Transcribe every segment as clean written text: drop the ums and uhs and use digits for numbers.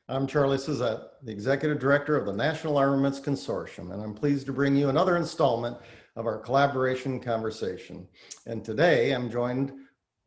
I'm Charlie Zisette, the Executive Director of the National Armaments Consortium, and I'm pleased to bring you another installment of our collaboration conversation. And today I'm joined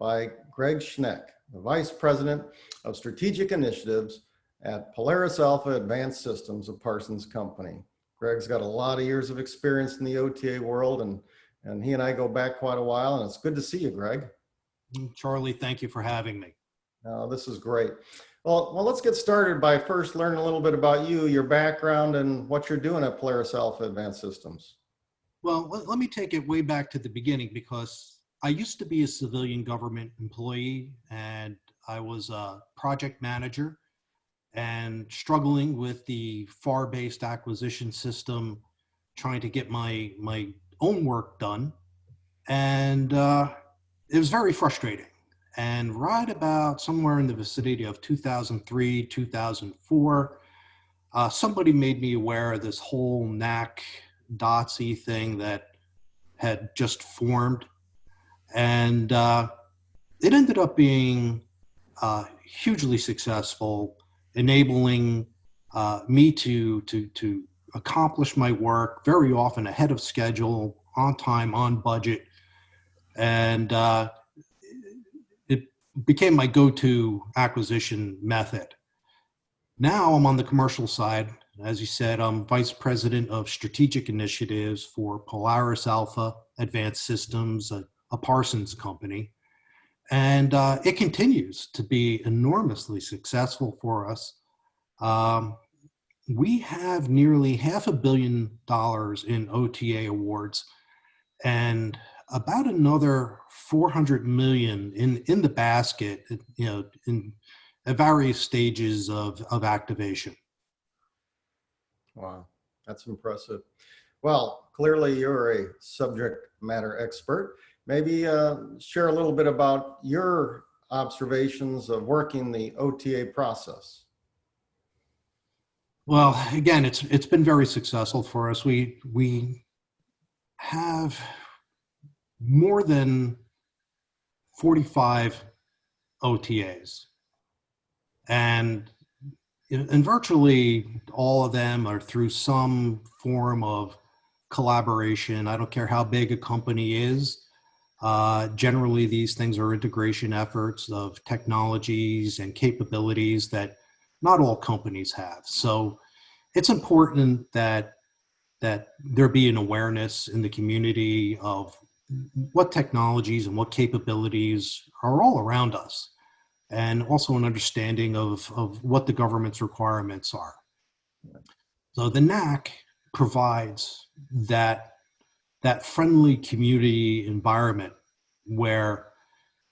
by Greg Schneck, the Vice President of Strategic Initiatives at Polaris Alpha Advanced Systems of Parsons Company. Greg's got a lot of years of experience in the OTA world, and he and I go back quite a while, and it's good to see you, Greg. Charlie, thank you for having me. This is great. Well, let's get started by first learning a little bit about you, your background, and what you're doing at Polaris Alpha Advanced Systems. Well, let me take it way back to the beginning, because I used to be a civilian government employee, and I was a project manager and struggling with the FAR-based acquisition system, trying to get my own work done. And it was very frustrating. And right about somewhere in the vicinity of 2003, 2004, somebody made me aware of this whole NAC DOTC thing that had just formed. And it ended up being hugely successful, enabling me to accomplish my work very often ahead of schedule, on time, on budget. And it became my go-to acquisition method. Now I'm on the commercial side. As you said, I'm Vice President of Strategic Initiatives for Polaris Alpha Advanced Systems, a Parsons Company. And it continues to be enormously successful for us. We have nearly $500 million in OTA awards, and about another 400 million in the basket, in at various stages of activation. Wow, that's impressive. Well, clearly you're a subject matter expert. Maybe share a little bit about your observations of working the OTA process. Well, again, it's been very successful for us. We have more than 45 OTAs, and virtually all of them are through some form of collaboration. I don't care how big a company is. Generally, these things are integration efforts of technologies and capabilities that not all companies have. So it's important that there be an awareness in the community of what technologies and what capabilities are all around us, and also an understanding of what the government's requirements are. So the NAC provides that friendly community environment where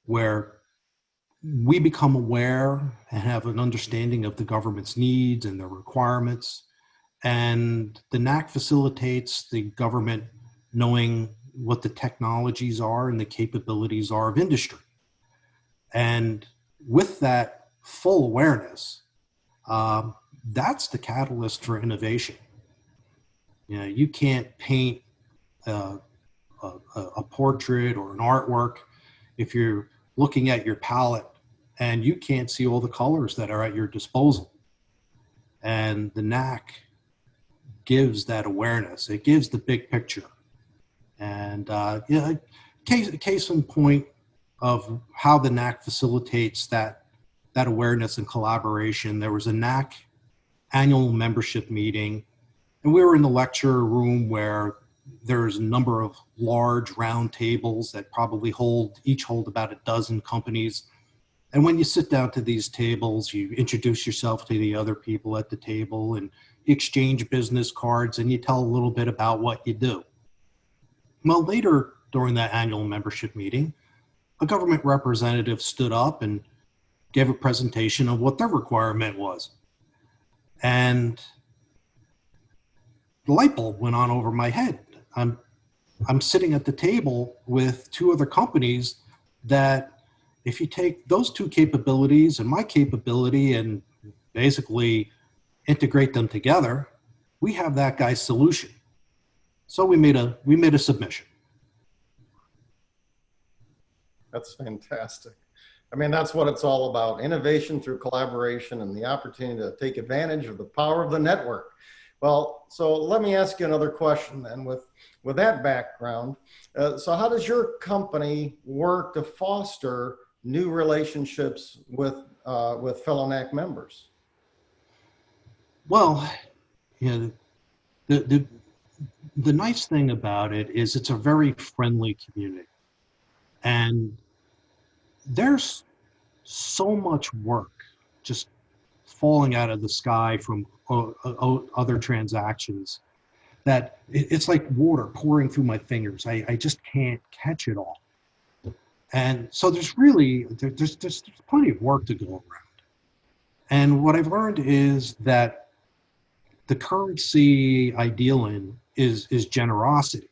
we become aware and have an understanding of the government's needs and their requirements. And the NAC facilitates the government knowing what the technologies are and the capabilities are of industry. And with that full awareness, that's the catalyst for innovation. You can't paint a portrait or an artwork if you're looking at your palette and you can't see all the colors that are at your disposal. And the NAC gives that awareness. It gives the big picture. And case in point of how the NAC facilitates that awareness and collaboration. There was a NAC annual membership meeting, and we were in the lecture room where there's a number of large round tables that probably each hold about a dozen companies. And when you sit down to these tables, you introduce yourself to the other people at the table and you exchange business cards and you tell a little bit about what you do. Well, later during that annual membership meeting, a government representative stood up and gave a presentation of what their requirement was. And the light bulb went on over my head. I'm sitting at the table with two other companies that if you take those two capabilities and my capability and basically integrate them together, we have that guy's solution. So we made a submission. That's fantastic. I mean, that's what it's all about, innovation through collaboration and the opportunity to take advantage of the power of the network. Well, so let me ask you another question then with that background. So how does your company work to foster new relationships with fellow NAC members? Well, you know, the nice thing about it is it's a very friendly community. And there's so much work just falling out of the sky from other transactions that it's like water pouring through my fingers. I just can't catch it all. And so there's really, there's plenty of work to go around. And what I've learned is that the currency I deal in is generosity.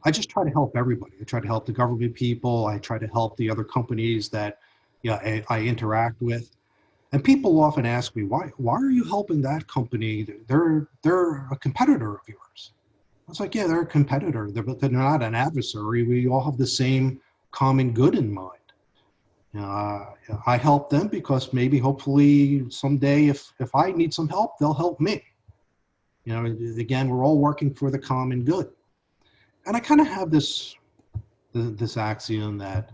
I just try to help everybody. I try to help the government people. I try to help the other companies that I interact with. And people often ask me, why are you helping that company? They're a competitor of yours. I was like, yeah, they're a competitor, but they're not an adversary. We all have the same common good in mind. I help them because maybe, hopefully, someday, if I need some help, they'll help me. Again, we're all working for the common good. And I kind of have this axiom that,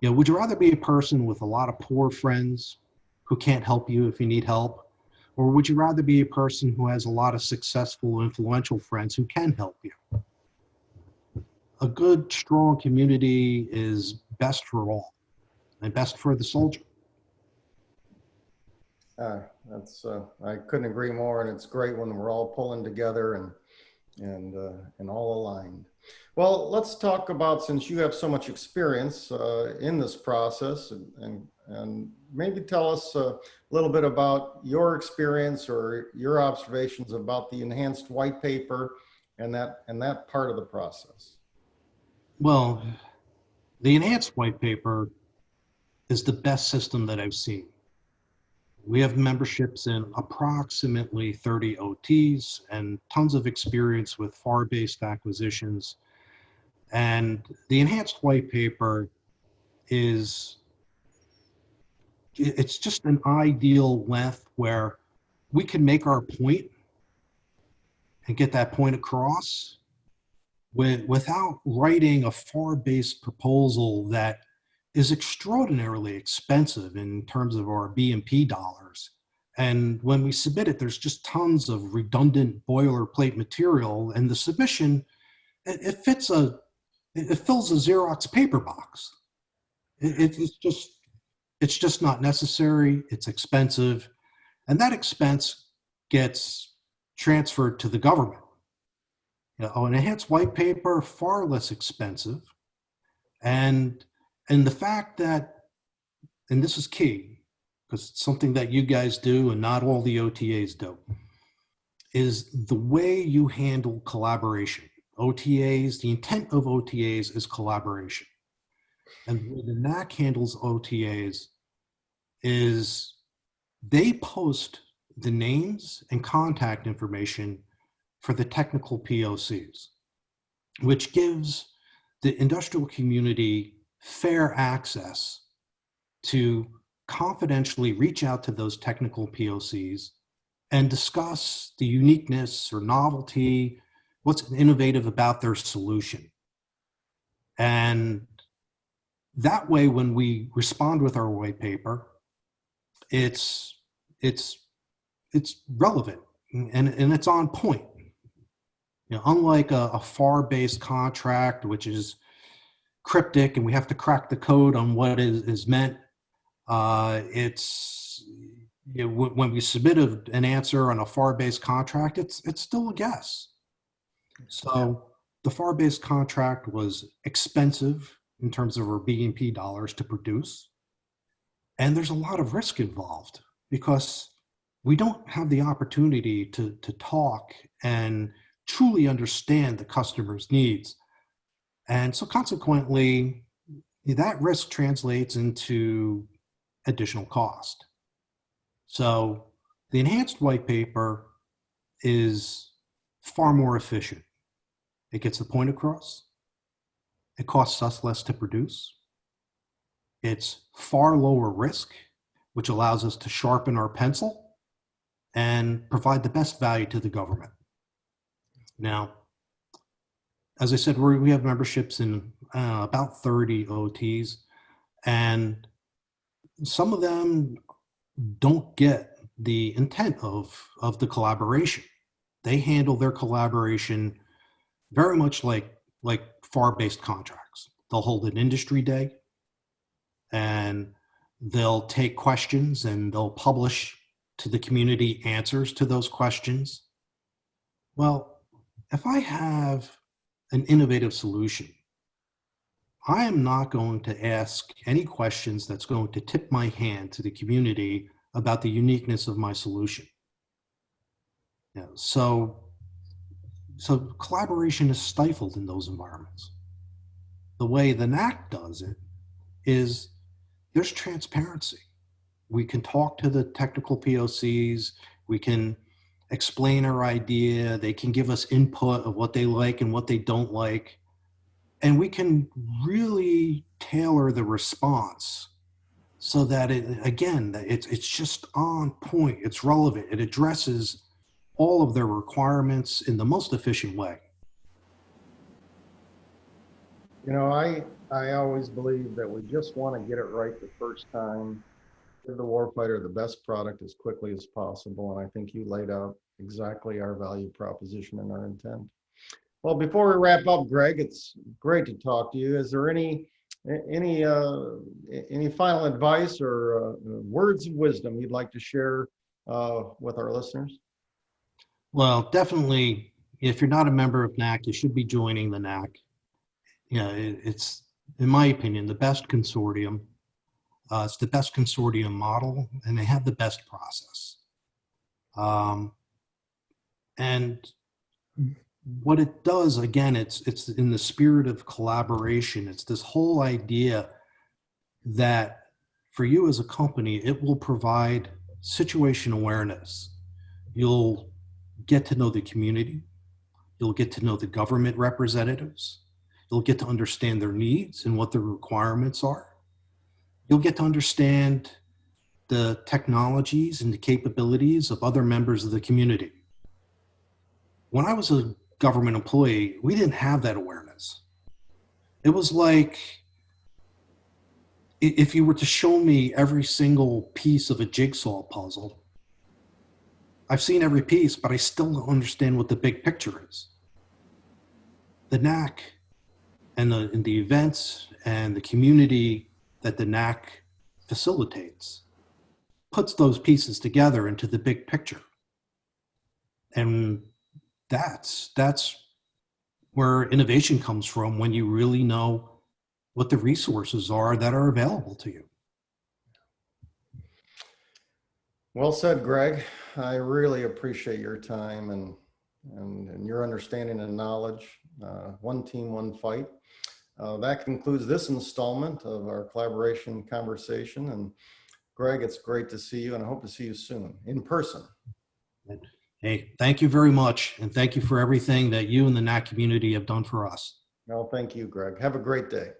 would you rather be a person with a lot of poor friends who can't help you if you need help? Or would you rather be a person who has a lot of successful, influential friends who can help you? A good, strong community is best for all and best for the soldier. I couldn't agree more, and it's great when we're all pulling together and all aligned. Well, let's talk about, since you have so much experience in this process, and maybe tell us a little bit about your experience or your observations about the enhanced white paper and that part of the process. Well, the enhanced white paper is the best system that I've seen. We have memberships in approximately 30 OTs and tons of experience with FAR-based acquisitions. And the enhanced white paper it's just an ideal length where we can make our point and get that point across without writing a FAR-based proposal that is extraordinarily expensive in terms of our B&P dollars. And when we submit it, there's just tons of redundant boilerplate material, and the submission, it fills a Xerox paper box. It's just not necessary. It's expensive, and that expense gets transferred to the government. An enhanced white paper, far less expensive, and the fact that, and this is key, because it's something that you guys do and not all the OTAs do, is the way you handle collaboration. OTAs, the intent of OTAs is collaboration. And the way the NAC handles OTAs is they post the names and contact information for the technical POCs, which gives the industrial community fair access to confidentially reach out to those technical POCs and discuss the uniqueness or novelty, what's innovative about their solution. And that way, when we respond with our white paper, it's relevant and it's on point. Unlike a FAR-based contract, which is cryptic and we have to crack the code on what is meant, when we submit an answer on a FAR-based contract, it's still a guess. So the FAR-based contract was expensive in terms of our B&P dollars to produce. And there's a lot of risk involved because we don't have the opportunity to talk and truly understand the customer's needs. And so consequently, that risk translates into additional cost. So the enhanced white paper is far more efficient. It gets the point across. It costs us less to produce. It's far lower risk, which allows us to sharpen our pencil and provide the best value to the government. Now, as I said, we have memberships in about 30 OTs, and some of them don't get the intent of the collaboration. They handle their collaboration very much like FAR-based contracts. They'll hold an industry day, and they'll take questions and they'll publish to the community answers to those questions. Well, if I have an innovative solution, I am not going to ask any questions that's going to tip my hand to the community about the uniqueness of my solution. Yeah, so collaboration is stifled in those environments. The way the NAC does it is there's transparency. We can talk to the technical POCs, we can explain our idea, they can give us input of what they like and what they don't like, and we can really tailor the response so that it's just on point, it's relevant, it addresses all of their requirements in the most efficient way. You know, I always believe that we just want to get it right the first time, give the warfighter the best product as quickly as possible. And I think you laid out exactly our value proposition and our intent. Well, before we wrap up, Greg, it's great to talk to you. Is there any final advice or words of wisdom you'd like to share with our listeners? Well, definitely, if you're not a member of NAC, you should be joining the NAC. It's, in my opinion, the best consortium. It's the best consortium model, and they have the best process. And what it does, again, it's in the spirit of collaboration. It's this whole idea that for you as a company, it will provide situation awareness. You'll get to know the community. You'll get to know the government representatives. You'll get to understand their needs and what their requirements are. You'll get to understand the technologies and the capabilities of other members of the community. When I was a government employee, we didn't have that awareness. It was like if you were to show me every single piece of a jigsaw puzzle, I've seen every piece, but I still don't understand what the big picture is. The NAC and the events and the community that the NAC facilitates puts those pieces together into the big picture. And that's where innovation comes from, when you really know what the resources are that are available to you. Well said, Greg. I really appreciate your time and your understanding and knowledge. One team, one fight. That concludes this installment of our collaboration conversation. And Greg, it's great to see you, and I hope to see you soon in person. Hey, thank you very much. And thank you for everything that you and the NAC community have done for us. No, thank you, Greg. Have a great day.